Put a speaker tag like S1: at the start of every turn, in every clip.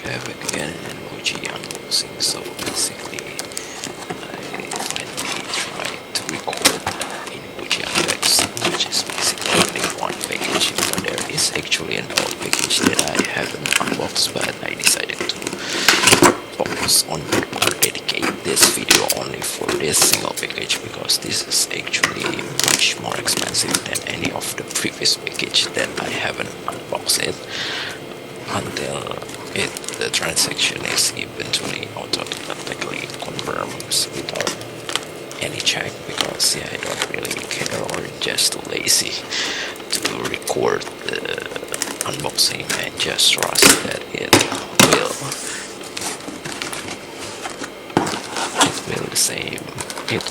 S1: have again an Animoji unboxing. So basically I finally tried to record Animoji unboxing, which is basically only one package. There is actually another package that I haven't unboxed, but I decided to focus on or dedicate this video only for this single package, because this is actually much more expensive than any of the previous package that I haven't unboxed it until the transaction is eventually automatically confirmed without any check, because yeah, I don't really care or just too lazy to record the unboxing and just trust that it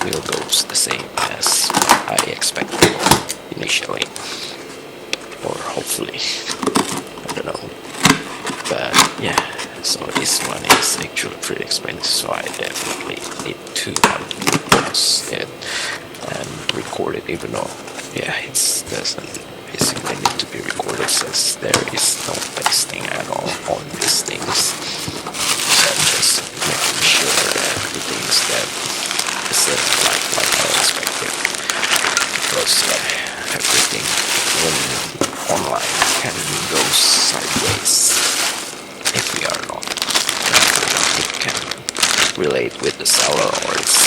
S1: will go the same as I expected initially, or hopefully, I don't know. But yeah, so this one is actually pretty expensive, so I definitely need to unbox it and record it, even though yeah, it doesn't basically need to be recorded since there is no pasting at all on these things. So I'm just making sure that everything is that like I expected, because everything when online can go sideways if we are not careful. It can relate with the seller, or it's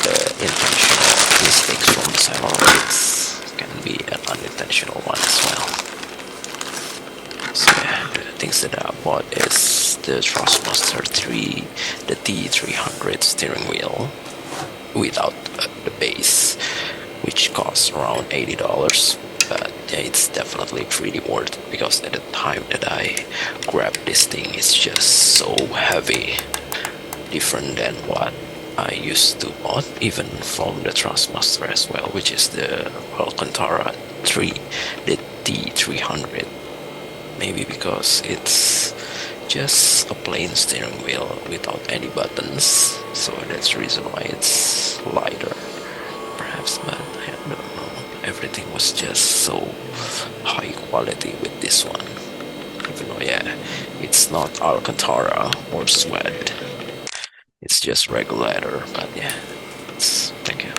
S1: the intentional mistakes from the seller, or it can be an unintentional one as well. So yeah, the things that I bought is the Thrustmaster 3, the T300 steering wheel without the base, which costs around $80. But yeah, it's definitely pretty worth it, because at the time that I grabbed this thing, it's just so heavy, different than what I used to bought, even from the Thrustmaster as well, which is the Alcantara 3, the T300. Maybe because it's just a plain steering wheel without any buttons, so that's the reason why it's lighter, perhaps. But I don't know, everything was just so high quality with this one, even though yeah, it's not Alcantara or suede, it's just regular, but yeah, it's, thank you.